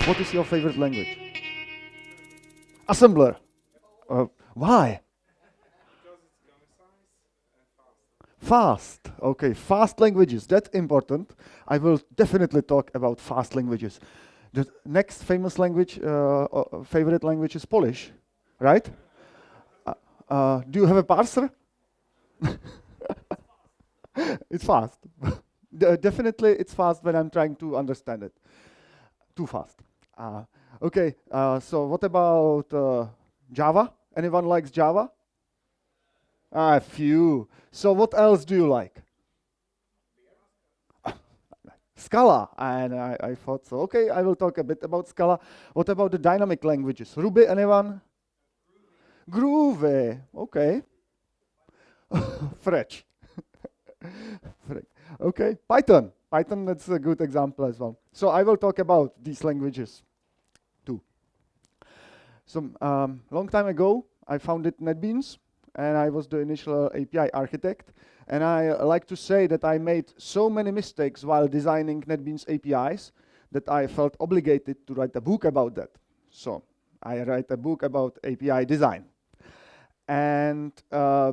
What is your favorite language? Assembler. Why? Fast. Okay, fast languages. That's important. I will definitely talk about fast languages. The next famous language, favorite language is Polish, right? Do you have a parser? It's fast. Definitely, it's fast when I'm trying to understand it. Too fast. Okay, so what about Java? Anyone likes Java? A few. So what else do you like? Scala, and I thought so. Okay, I will talk a bit about Scala. What about the dynamic languages? Ruby, anyone? Groovy. Okay. French. Okay, Python. Python, that's a good example as well. So I will talk about these languages too. So long time ago, I founded NetBeans, and I was the initial API architect. And I like to say that I made so many mistakes while designing NetBeans APIs that I felt obligated to write a book about that. So I write a book about API design. And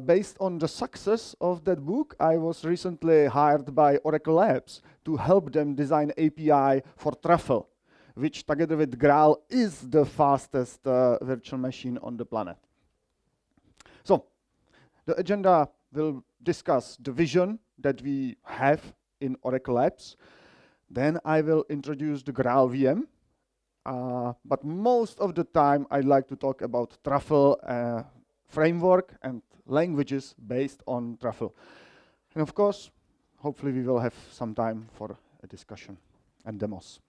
based on the success of that book, I was recently hired by Oracle Labs to help them design API for Truffle, which together with Graal is the fastest virtual machine on the planet. So the agenda will discuss the vision that we have in Oracle Labs. Then I will introduce the Graal VM. But most of the time, I like to talk about Truffle framework and languages based on Truffle. And of course, hopefully we will have some time for a discussion and demos.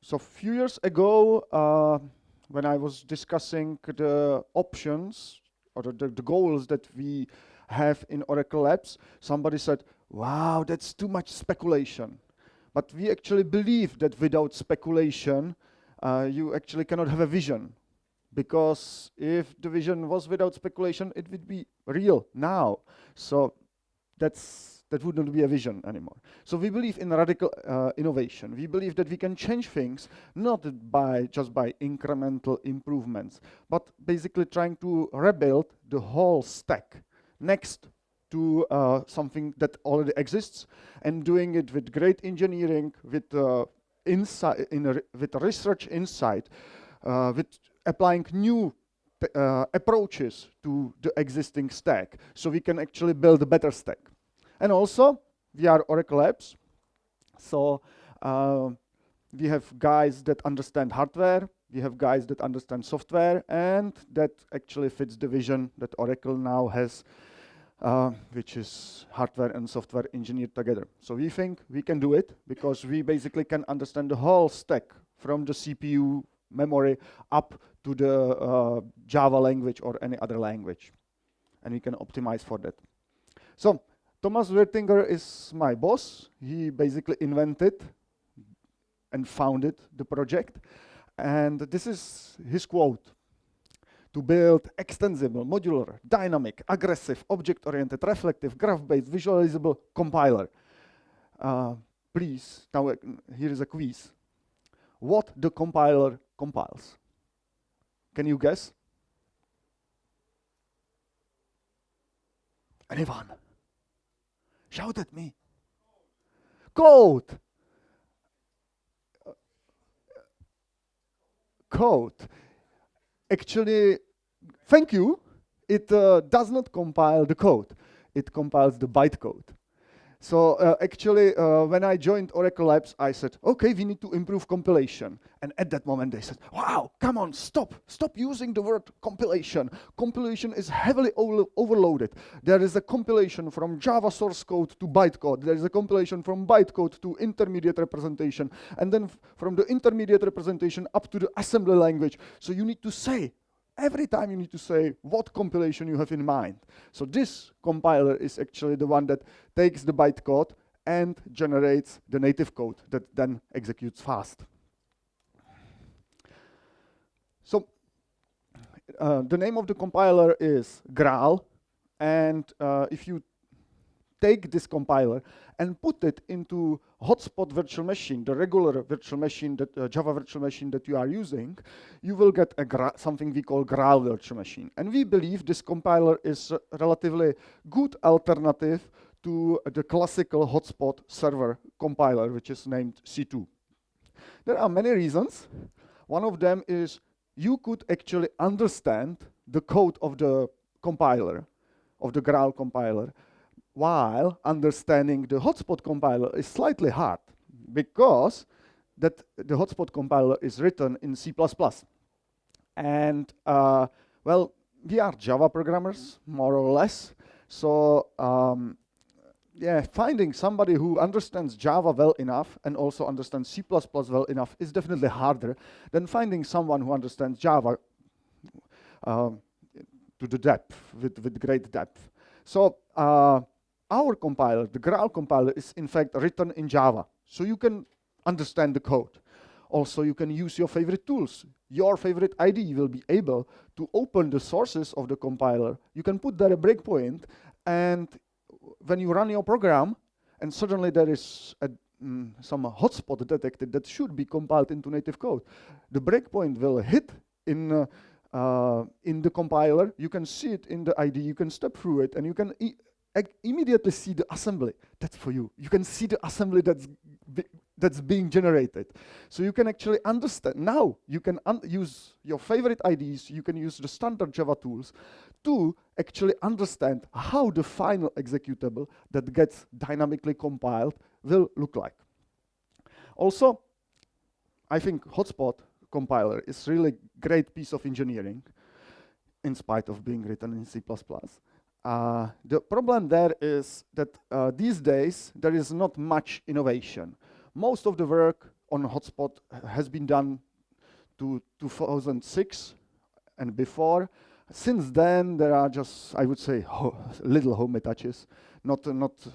So a few years ago, when I was discussing the options or the goals that we have in Oracle Labs, somebody said, wow, that's too much speculation. But we actually believe that without speculation, you actually cannot have a vision. Because if the vision was without speculation, it would be real now. So that wouldn't be a vision anymore. So we believe in radical innovation. We believe that we can change things not just by incremental improvements, but basically trying to rebuild the whole stack next to something that already exists, and doing it with great engineering, with with research insight, with applying new approaches to the existing stack, so we can actually build a better stack. And also, we are Oracle Labs, so we have guys that understand hardware, we have guys that understand software, and that actually fits the vision that Oracle now has, which is hardware and software engineered together. So we think we can do it because we basically can understand the whole stack from the CPU memory up to the Java language or any other language. And we can optimize for that. So Thomas Wertinger is my boss. He basically invented and founded the project. And this is his quote: to build extensible, modular, dynamic, aggressive, object-oriented, reflective, graph-based, visualizable compiler. Please, now here is a quiz. What the compiler compiles? Can you guess? Anyone? Shout at me. Code. Code. Actually, thank you. It does not compile the code. It compiles the bytecode. So actually, when I joined Oracle Labs, I said, okay, we need to improve compilation. And at that moment, they said, wow, come on, stop using the word compilation. Compilation is heavily overloaded. There is a compilation from Java source code to bytecode. There is a compilation from bytecode to intermediate representation. And then from the intermediate representation up to the assembly language. So you need to say, every time you need to say what compilation you have in mind. So this compiler is actually the one that takes the bytecode and generates the native code that then executes fast. So the name of the compiler is Graal, and if you take this compiler and put it into hotspot virtual machine, the regular virtual machine, that Java virtual machine that you are using, you will get something we call Graal virtual machine. And we believe this compiler is a relatively good alternative to the classical hotspot server compiler, which is named C2. There are many reasons. One of them is you could actually understand the code of the compiler, of the Graal compiler, while understanding the hotspot compiler is slightly hard, because that the hotspot compiler is written in C++. And well, we are Java programmers, more or less. So yeah, finding somebody who understands Java well enough and also understands C++ well enough is definitely harder than finding someone who understands Java to the depth, with great depth. So our compiler, the Graal compiler, is in fact written in Java. So you can understand the code. Also, you can use your favorite tools. Your favorite IDE will be able to open the sources of the compiler. You can put there a breakpoint, and when you run your program, and suddenly there is some hotspot detected that should be compiled into native code, the breakpoint will hit in the compiler. You can see it in the IDE. You can step through it, and you can immediately see the assembly. That's for you. You can see the assembly that's being generated. So you can actually understand. Now you can use your favorite IDEs. You can use the standard Java tools to actually understand how the final executable that gets dynamically compiled will look like. Also, I think hotspot compiler is really great piece of engineering, in spite of being written in C++. The problem there is that these days there is not much innovation. Most of the work on hotspot has been done to 2006 and before. Since then, there are just, I would say, little homemade touches, not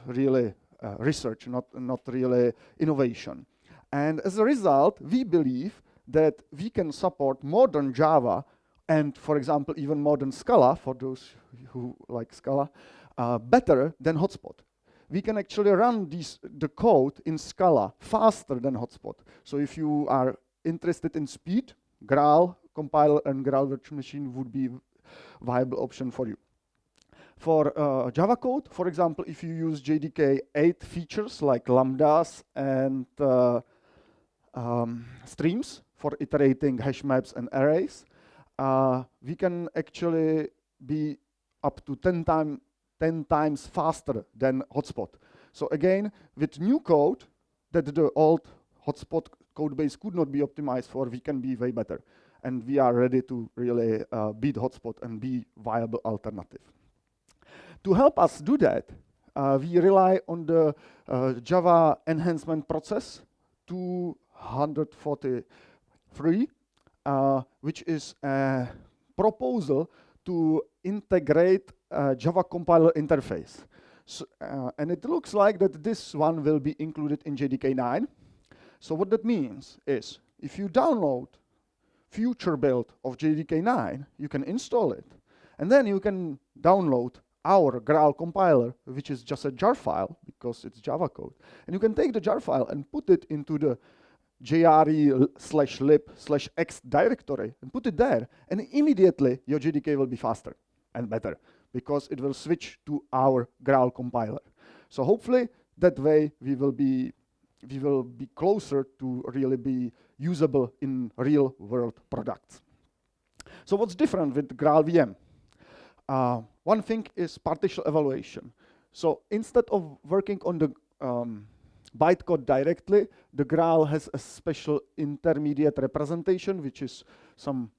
really research, not really innovation. And as a result, we believe that we can support modern Java and, for example, even modern Scala, for those who like Scala, better than hotspot. We can actually run the code in Scala faster than hotspot. So if you are interested in speed, Graal compiler and Graal virtual machine would be viable option for you. For Java code, for example, if you use JDK8 features like lambdas and streams for iterating hash maps and arrays, we can actually be up to 10 times faster than hotspot. So again, with new code that the old hotspot code base could not be optimized for, we can be way better. And we are ready to really beat hotspot and be viable alternative. To help us do that, we rely on the Java enhancement process 243, which is a proposal to integrate Java compiler interface. So, and it looks like that this one will be included in JDK9. So what that means is, if you download future build of JDK9, you can install it, and then you can download our Graal compiler, which is just a jar file because it's Java code, and you can take the jar file and put it into the jre/lib/x directory and put it there, and immediately your JDK will be faster and better because it will switch to our Graal compiler. So hopefully that way we will be closer to really be usable in real world products. So what's different with Graal VM? One thing is partition evaluation. So instead of working on the bytecode directly, the Graal has a special intermediate representation, which is some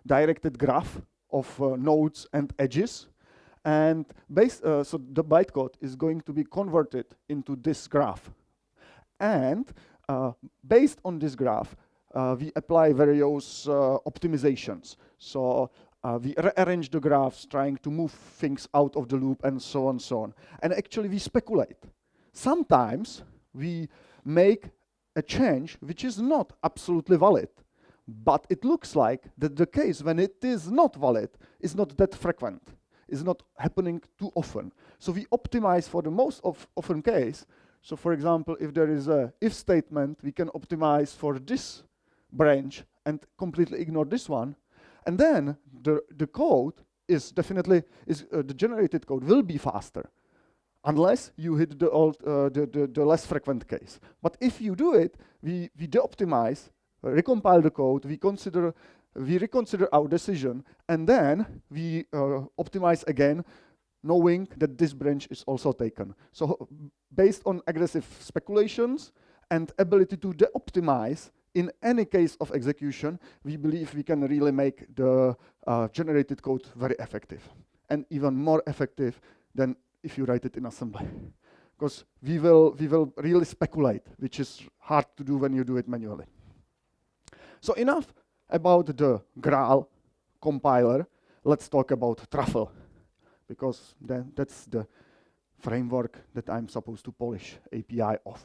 directed graph of nodes and edges. And so the bytecode is going to be converted into this graph. And based on this graph, we apply various optimizations. So we rearrange the graphs, trying to move things out of the loop, and so on, so on. And actually, we speculate. Sometimes we make a change which is not absolutely valid, but it looks like that the case when it is not valid is not that frequent. is not happening too often. So we optimize for the most often case. So for example, if there is a if statement, we can optimize for this branch and completely ignore this one. And then the code is definitely, the generated code will be faster, unless you hit the less frequent case. But if you do it, we de-optimize, recompile the code, we reconsider our decision, and then we optimize again, knowing that this branch is also taken. So based on aggressive speculations and ability to de-optimize in any case of execution, we believe we can really make the generated code very effective, and even more effective than if you write it in assembly. Because we will really speculate, which is hard to do when you do it manually. So enough about the Graal compiler. Let's talk about Truffle, because that's the framework that I'm supposed to polish API of.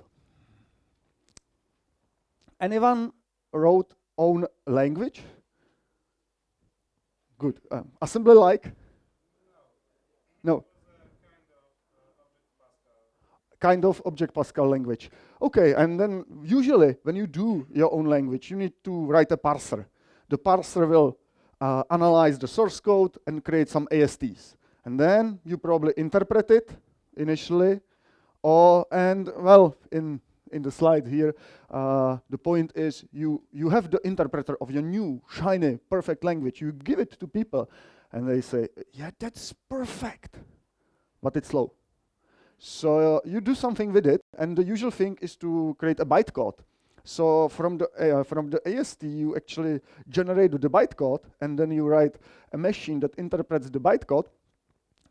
Anyone wrote own language? Good. Assembly-like? No. Kind of Object Pascal language. Okay, and then usually when you do your own language, you need to write a parser. The parser will analyze the source code and create some ASTs. And then you probably interpret it initially, in the slide here, the point is you have the interpreter of your new, shiny, perfect language. You give it to people, and they say, yeah, that's perfect, but it's slow. So you do something with it, and the usual thing is to create a bytecode. So from the AST, you actually generate the bytecode, and then you write a machine that interprets the bytecode,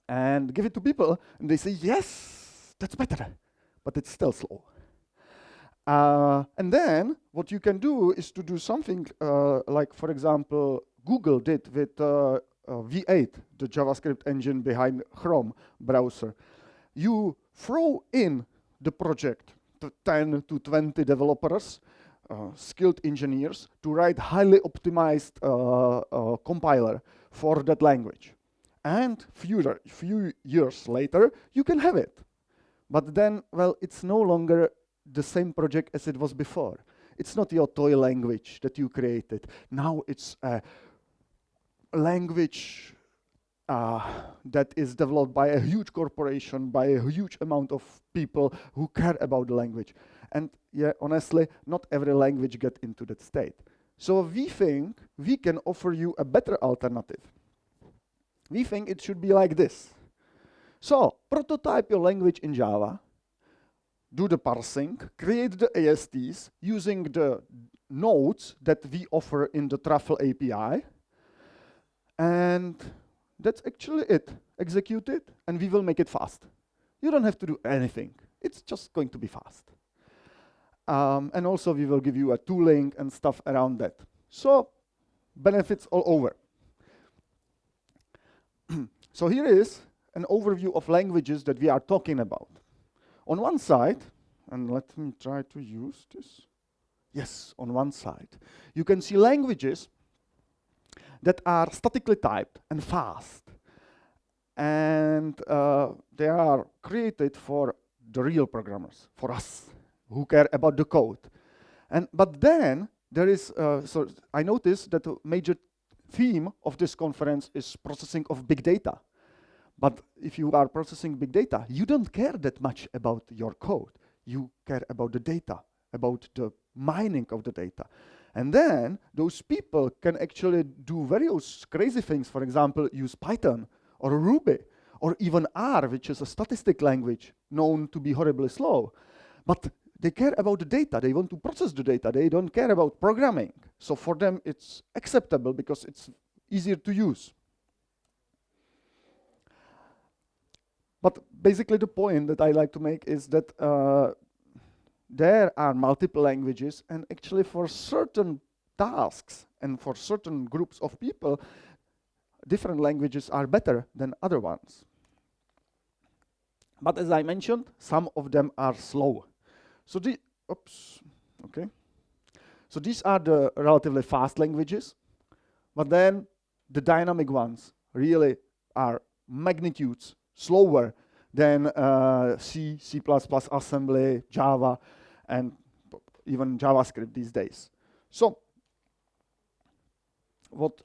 and give it to people, and they say, yes, that's better, but it's still slow. And then what you can do is to do something like, for example, Google did with V8, the JavaScript engine behind Chrome browser. You throw in the project to 10 to 20 developers, skilled engineers, to write highly optimized compiler for that language. And few years later, you can have it. But then, well, it's no longer the same project as it was before. It's not your toy language that you created. Now it's a language that is developed by a huge corporation, by a huge amount of people who care about the language. And yeah, honestly, not every language gets into that state. So we think we can offer you a better alternative. We think it should be like this. So prototype your language in Java, do the parsing, create the ASTs using the nodes that we offer in the Truffle API, and that's actually it. Execute it, and we will make it fast. You don't have to do anything. It's just going to be fast. And also, we will give you a tooling and stuff around that. So, benefits all over. So here is an overview of languages that we are talking about. On one side, and let me try to use this. Yes, on one side, you can see languages that are statically typed and fast. And they are created for the real programmers, for us, who care about the code. But then there is, so I noticed that the major theme of this conference is processing of big data. But if you are processing big data, you don't care that much about your code. You care about the data, about the mining of the data. And then those people can actually do various crazy things. For example, use Python or Ruby or even R, which is a statistic language known to be horribly slow. But they care about the data. They want to process the data. They don't care about programming. So for them, it's acceptable because it's easier to use. But basically the point that I like to make is that there are multiple languages, and actually for certain tasks and for certain groups of people, different languages are better than other ones. But as I mentioned, some of them are slow. So So these are the relatively fast languages, but then the dynamic ones really are magnitudes slower than C, C++, assembly, Java, and even JavaScript these days. So what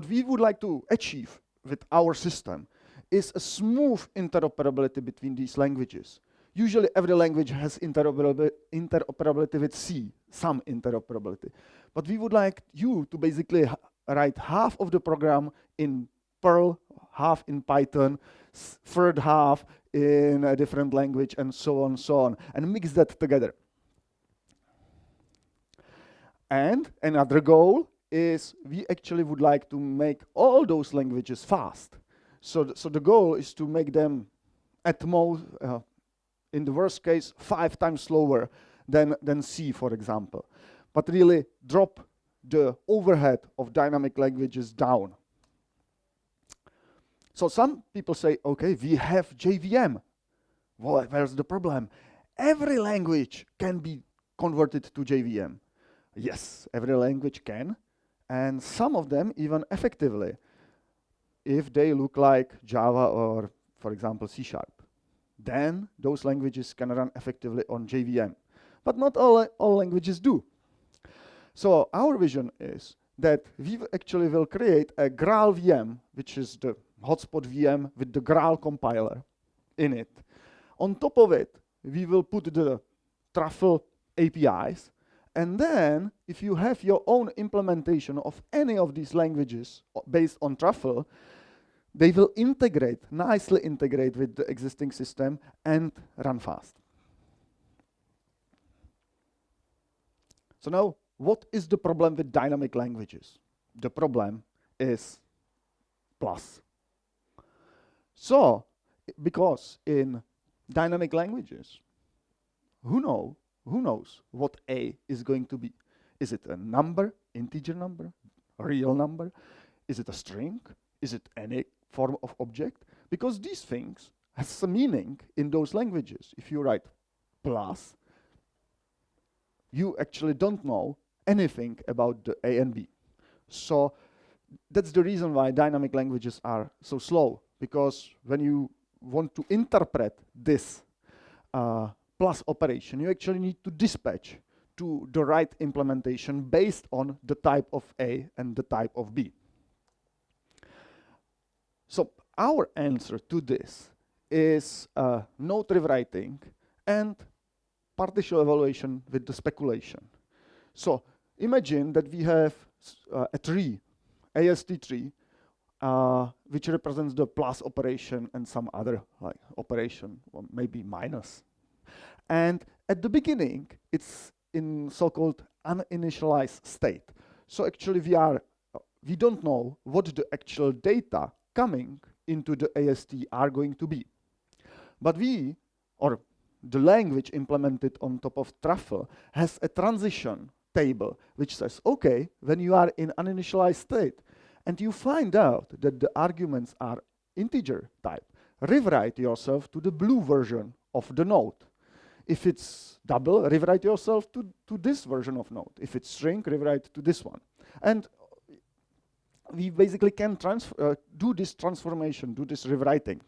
we would like to achieve with our system is a smooth interoperability between these languages. Usually every language has interoperability with C, some interoperability. But we would like you to basically write half of the program in Perl, half in Python, third half in a different language, and so on, and mix that together. And another goal is we actually would like to make all those languages fast. So the goal is to make them at most, in the worst case, 5 times slower than C, for example. But really drop the overhead of dynamic languages down. So some people say, okay, we have JVM. Well, where's the problem? Every language can be converted to JVM. Yes, every language can, and some of them even effectively, if they look like Java or, for example, C#. Then those languages can run effectively on JVM. But not all languages do. So our vision is that we actually will create a Graal VM, which is the hotspot VM with the Graal compiler in it. On top of it, we will put the Truffle APIs. And then, if you have your own implementation of any of these languages based on Truffle, they will nicely integrate with the existing system and run fast. So now, what is the problem with dynamic languages? The problem is plus. So, because in dynamic languages, who knows what A is going to be? Is it a number, integer number, a real number? Is it a string? Is it any form of object? Because these things have some meaning in those languages. If you write plus, you actually don't know anything about the A and B. So that's the reason why dynamic languages are so slow, because when you want to interpret this plus operation, you actually need to dispatch to the right implementation based on the type of A and the type of B. So our answer to this is node rewriting and partial evaluation with the speculation. So imagine that we have a tree, AST tree, which represents the plus operation and some other operation, or maybe minus. And at the beginning, it's in so-called uninitialized state. So actually we don't know what the actual data coming into the AST are going to be. But the language implemented on top of Truffle has a transition table which says, okay, when you are in uninitialized state and you find out that the arguments are integer type, rewrite yourself to the blue version of the node. If it's double, rewrite yourself to this version of node. If it's string, rewrite to this one. And we basically can do this transformation, do this rewriting.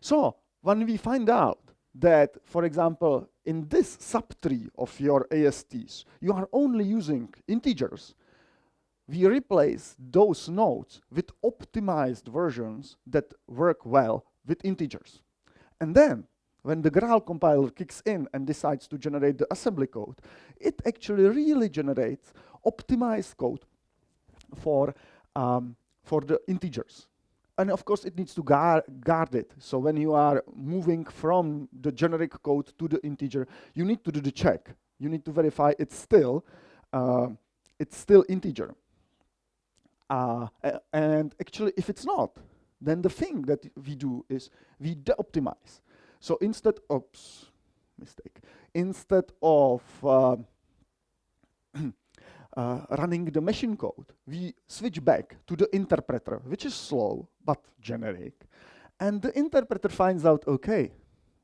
So when we find out that, for example, in this subtree of your ASTs, you are only using integers, we replace those nodes with optimized versions that work well with integers. And then, when the Graal compiler kicks in and decides to generate the assembly code, it actually really generates optimized code for the integers. And of course, it needs to guard it. So when you are moving from the generic code to the integer, you need to do the check. You need to verify it's still integer. And actually, if it's not, then the thing that we do is we de-optimize. So instead of running the machine code, we switch back to the interpreter, which is slow but generic. And the interpreter finds out, okay,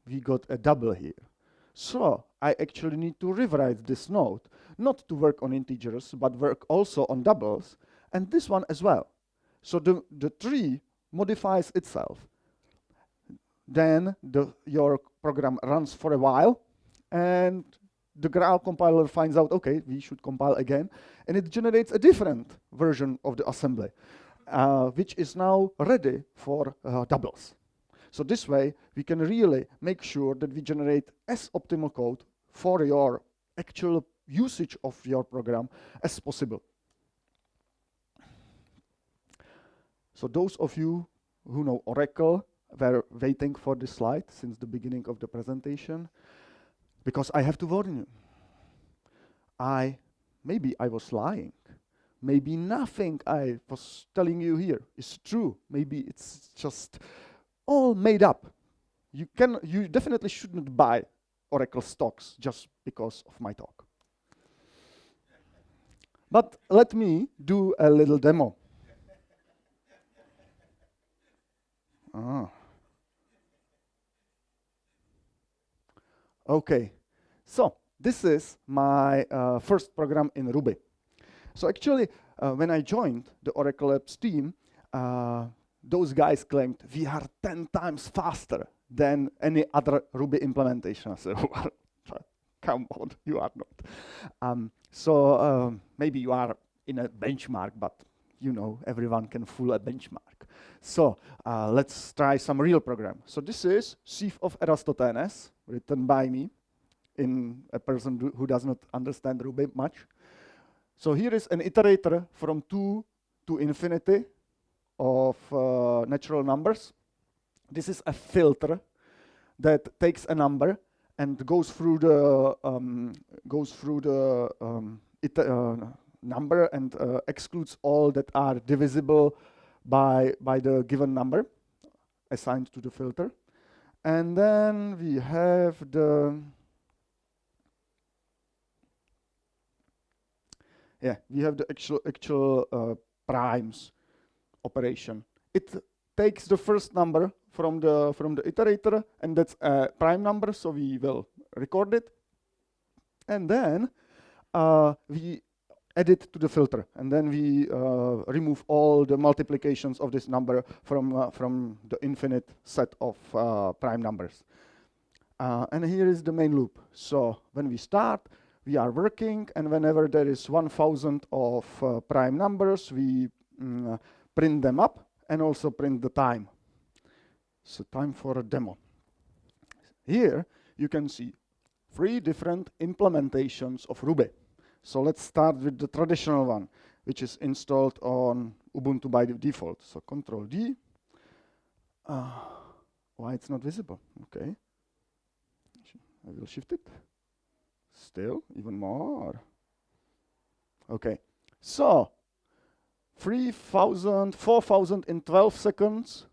we got a double here. So I actually need to rewrite this node, not to work on integers, but work also on doubles, and this one as well. So the tree modifies itself. Then your program runs for a while, and the Graal compiler finds out, okay, we should compile again, and it generates a different version of the assembly, which is now ready for doubles. So this way, we can really make sure that we generate as optimal code for your actual usage of your program as possible. So those of you who know Oracle were waiting for this slide since the beginning of the presentation, because I have to warn you. Maybe I was lying. Maybe nothing I was telling you here is true. Maybe it's just all made up. You definitely shouldn't buy Oracle stocks just because of my talk. But let me do a little demo. Okay, so this is my first program in Ruby. So actually, when I joined the Oracle Labs team, those guys claimed we are 10 times faster than any other Ruby implementation. I said, come on, you are not. Maybe you are in a benchmark, but you know, everyone can fool a benchmark. So let's try some real program. So this is Sieve of Eratosthenes, written by me, in a person who does not understand Ruby much. So here is an iterator from 2 to infinity of natural numbers. This is a filter that takes a number and goes through the number and excludes all that are divisible by the given number assigned to the filter. And then we have the actual primes operation. It takes the first number from the iterator, and that's a prime number, so we will record it. And then we add it to the filter, and then we remove all the multiplications of this number from the infinite set of prime numbers. And here is the main loop. So when we start, we are working, and whenever there is 1,000 of prime numbers, we print them up and also print the time. So time for a demo. Here you can see 3 different implementations of Ruby. So let's start with the traditional one, which is installed on Ubuntu by default. So Control D. Why it's not visible? Okay. I will shift it. Still, even more. Okay. So 3,000, 4,000 in 12 seconds.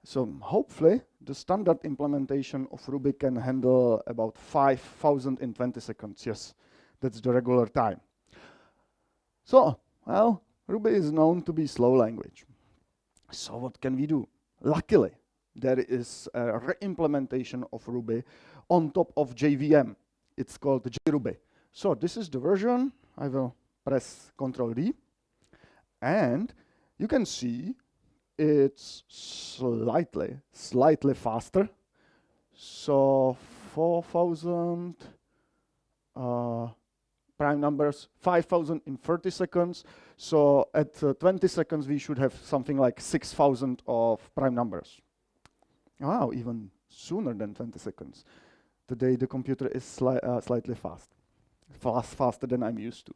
So hopefully the standard implementation of Ruby can handle about 5,000 in 20 seconds. Yes, that's the regular time. So, well, Ruby is known to be slow language. So what can we do? Luckily, there is a re-implementation of Ruby on top of JVM. It's called JRuby. So this is the version. I will press Control D. And you can see it's slightly faster. So 4,000 prime numbers, 5,000 in 30 seconds. So at 20 seconds, we should have something like 6,000 of prime numbers. Wow, even sooner than 20 seconds. Today, the computer is slightly faster than I'm used to.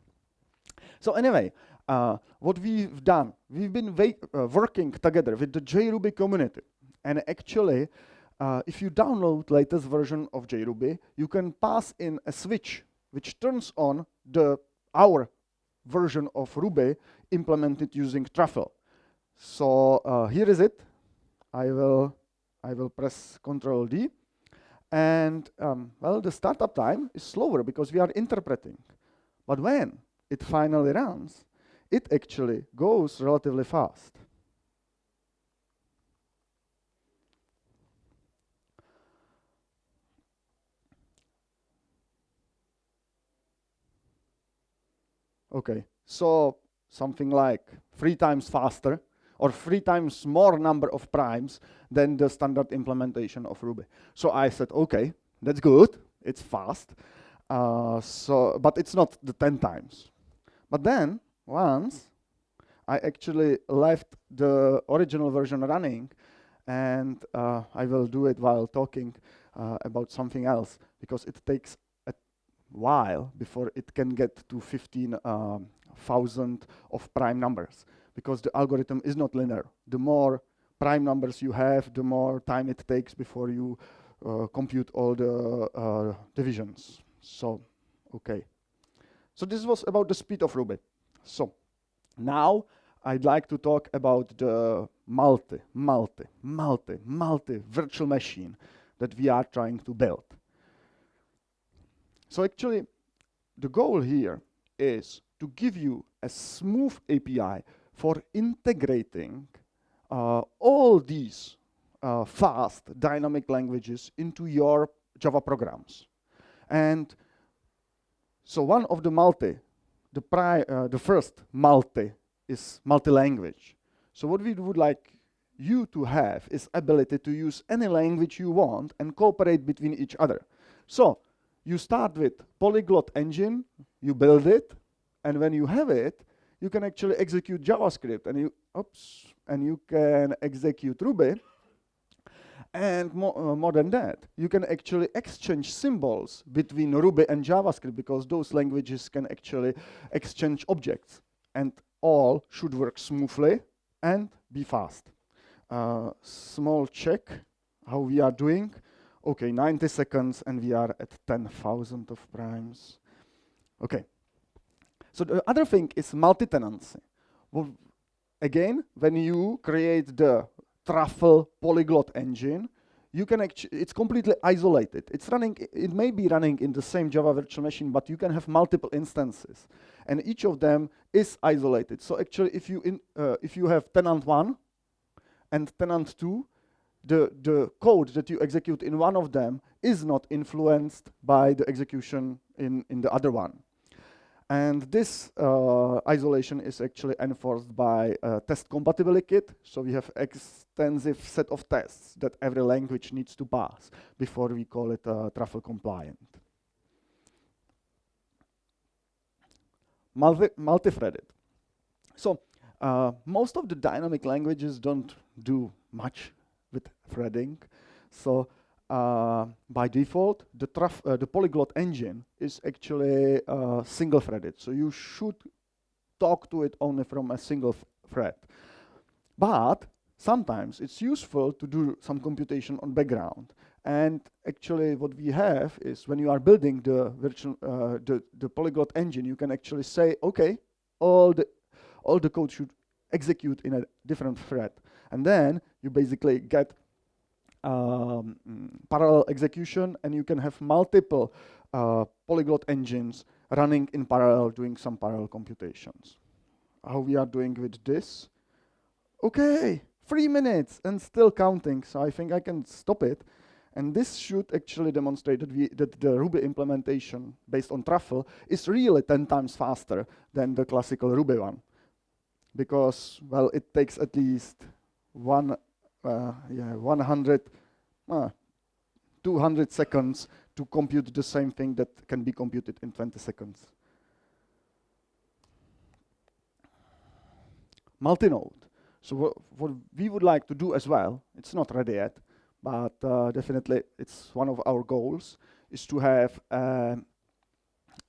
So anyway, what we've done, we've been working together with the JRuby community. And actually, if you download latest version of JRuby, you can pass in a switch which turns on our version of Ruby implemented using Truffle. So here is it. I will press Control D. And well, the startup time is slower because we are interpreting. But when it finally runs, it actually goes relatively fast. Okay, so something like 3 times faster. or 3 times more number of primes than the standard implementation of Ruby. So I said, okay, that's good, it's fast, but it's not the 10 times. But then, once I actually left the original version running, and I will do it while talking about something else, because it takes a while before it can get to 15,000 of prime numbers, because the algorithm is not linear. The more prime numbers you have, the more time it takes before you compute all the divisions. So, okay. So this was about the speed of Ruby. So now I'd like to talk about the multi virtual machine that we are trying to build. So actually, the goal here is to give you a smooth API for integrating all these fast dynamic languages into your Java programs. And so one of the the first multi is multi-language. So what we would like you to have is ability to use any language you want and cooperate between each other. So you start with polyglot engine, you build it, and when you have it, you can actually execute JavaScript, and you can execute Ruby. And more than that, you can actually exchange symbols between Ruby and JavaScript, because those languages can actually exchange objects, and all should work smoothly and be fast. Small check how we are doing. Okay, 90 seconds, and we are at 10,000 of primes. Okay. So the other thing is multi-tenancy. Well, again, when you create the Truffle polyglot engine, you can it's completely isolated. It may be running in the same Java virtual machine, but you can have multiple instances, and each of them is isolated. So actually, if you have tenant 1 and tenant 2, the code that you execute in one of them is not influenced by the execution in the other one. And this isolation is actually enforced by a test compatibility kit. So we have extensive set of tests that every language needs to pass before we call it Truffle compliant. Multi-threaded. So most of the dynamic languages don't do much with threading. So by default, the polyglot engine is actually single-threaded. So you should talk to it only from a single thread. But sometimes it's useful to do some computation on background. And actually, what we have is when you are building the virtual the polyglot engine, you can actually say, okay, all the code should execute in a different thread, and then you basically get parallel execution, and you can have multiple polyglot engines running in parallel, doing some parallel computations. How we are doing with this? Okay, 3 minutes and still counting, so I think I can stop it. And this should actually demonstrate that the Ruby implementation based on Truffle is really 10 times faster than the classical Ruby one. Because, well, it takes at least 200 seconds to compute the same thing that can be computed in 20 seconds. Multi-node. So what we would like to do as well, it's not ready yet, but definitely it's one of our goals, is to have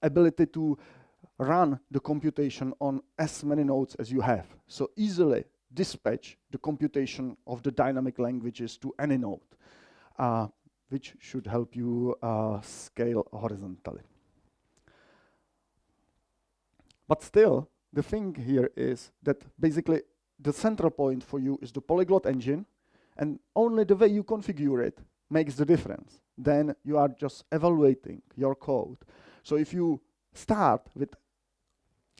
ability to run the computation on as many nodes as you have. So easily dispatch the computation of the dynamic languages to any node, which should help you scale horizontally. But still, the thing here is that basically the central point for you is the polyglot engine, and only the way you configure it makes the difference. Then you are just evaluating your code. So if you start with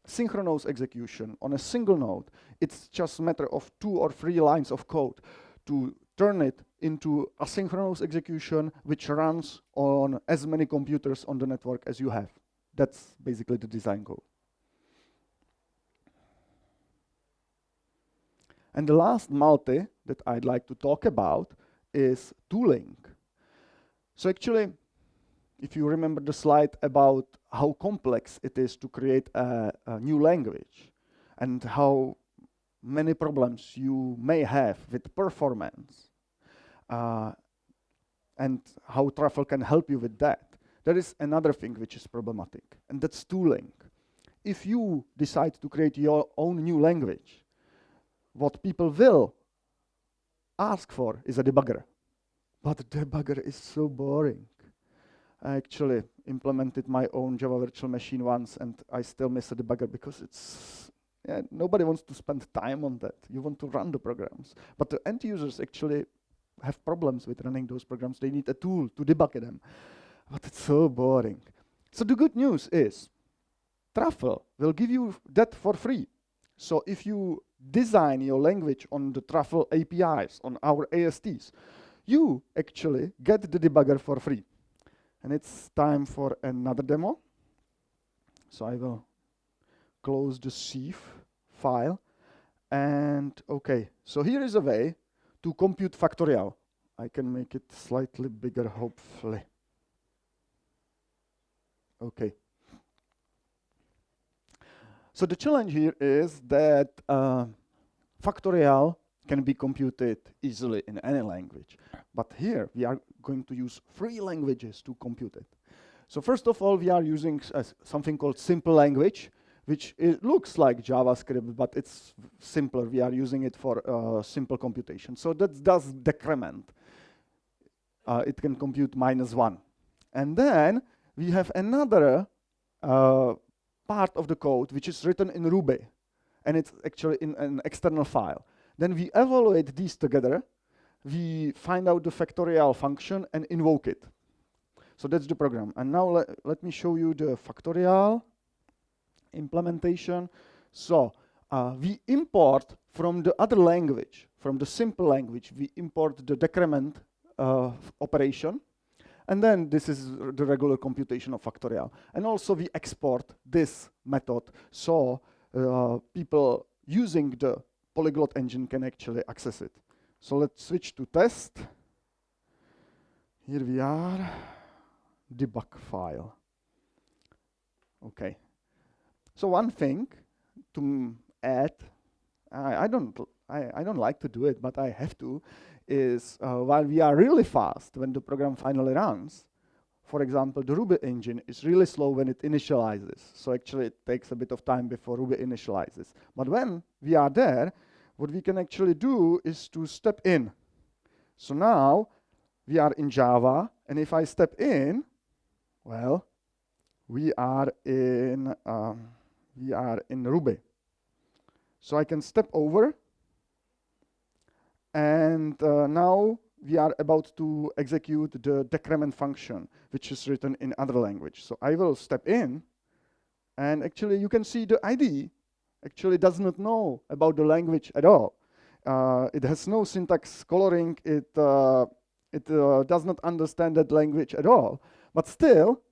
synchronous execution on a single node, it's just a matter of 2 or 3 lines of code to turn it into asynchronous execution, which runs on as many computers on the network as you have. That's basically the design goal. And the last multi that I'd like to talk about is tooling. So actually, if you remember the slide about how complex it is to create a new language and how many problems you may have with performance, and how Truffle can help you with that, there is another thing which is problematic, and that's tooling. If you decide to create your own new language, what people will ask for is a debugger. But the debugger is so boring. I actually implemented my own Java virtual machine once, and I still miss a debugger because it's, nobody wants to spend time on that. You want to run the programs. But the end users actually have problems with running those programs. They need a tool to debug them. But it's so boring. So the good news is, Truffle will give you that for free. So if you design your language on the Truffle APIs, on our ASTs, you actually get the debugger for free. And it's time for another demo. So I will close the CIF file. And OK, so here is a way to compute factorial. I can make it slightly bigger, hopefully. OK. So the challenge here is that factorial can be computed easily in any language. But here, we are going to use 3 languages to compute it. So first of all, we are using something called simple language, which looks like JavaScript, but it's simpler. We are using it for simple computation. So that does decrement. It can compute -1. And then we have another part of the code which is written in Ruby, and it's actually in an external file. Then we evaluate these together, we find out the factorial function and invoke it. So that's the program. And now let me show you the factorial implementation. So we import from the other language, from the simple language, we import the decrement operation. And then this is the regular computation of factorial. And also we export this method so people using the polyglot engine can actually access it. So let's switch to test. Here we are, debug file. OK. So one thing to add, I don't like to do it, but I have to, is while we are really fast when the program finally runs, for example, the Ruby engine is really slow when it initializes. So actually it takes a bit of time before Ruby initializes. But when we are there, what we can actually do is to step in. So now we are in Java, and if I step in, well, we are in Ruby. So I can step over, and now we are about to execute the decrement function, which is written in other language. So I will step in, and actually you can see the IDE actually does not know about the language at all. It has no syntax coloring. It does not understand that language at all. But still,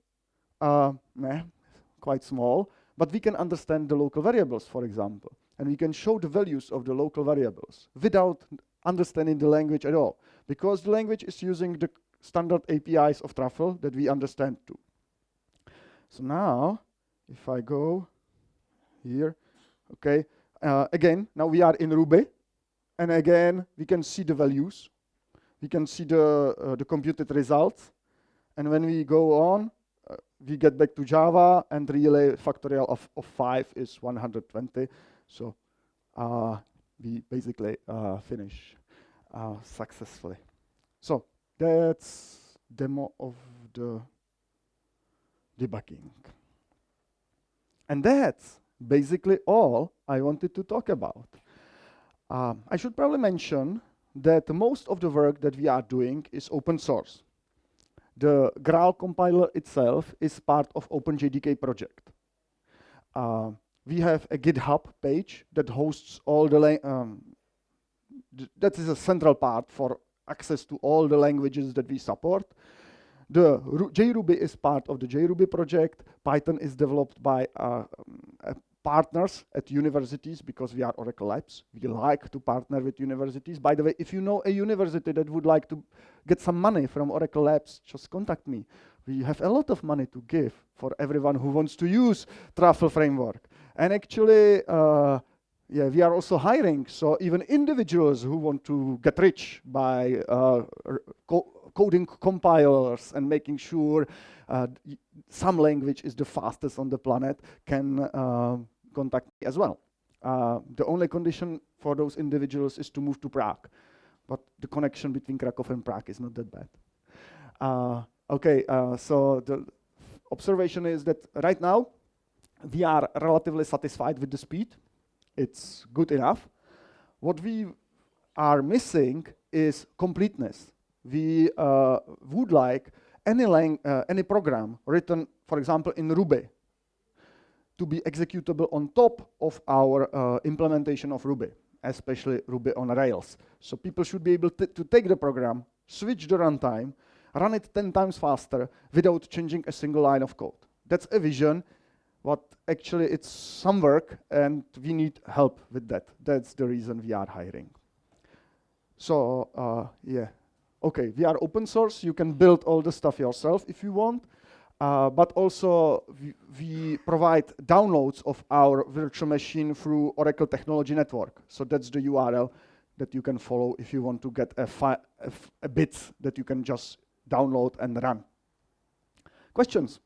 quite small, but we can understand the local variables, for example. And we can show the values of the local variables without understanding the language at all, because the language is using the standard APIs of Truffle that we understand too. So now, if I go here, okay, again, now we are in Ruby, and again, we can see the values. We can see the computed results. And when we go on, we get back to Java, and relay factorial of 5 is 120. So we basically finish successfully. So that's demo of the debugging. And that's basically all I wanted to talk about. I should probably mention that most of the work that we are doing is open source. The Graal compiler itself is part of OpenJDK project. We have a GitHub page that hosts all the that is a central part for access to all the languages that we support. The JRuby is part of the JRuby project. Python is developed by a partners at universities because we are Oracle Labs. We like to partner with universities. By the way, if you know a university that would like to get some money from Oracle Labs, just contact me. We have a lot of money to give for everyone who wants to use Truffle framework. And actually, yeah, we are also hiring. So even individuals who want to get rich by coding compilers and making sure some language is the fastest on the planet can contact me as well. The only condition for those individuals is to move to Prague. But the connection between Krakow and Prague is not that bad. Okay, so the observation is that right now we are relatively satisfied with the speed. It's good enough. What we are missing is completeness. We would like any program written, for example, in Ruby, to be executable on top of our implementation of Ruby, especially Ruby on Rails. So people should be able to take the program, switch the runtime, run it 10 times faster without changing a single line of code. That's a vision, but actually it's some work and we need help with that. That's the reason we are hiring. So yeah, okay, we are open source. You can build all the stuff yourself if you want, but also we provide downloads of our virtual machine through Oracle Technology Network. So that's the URL that you can follow if you want to get a bit that you can just download and run. Questions?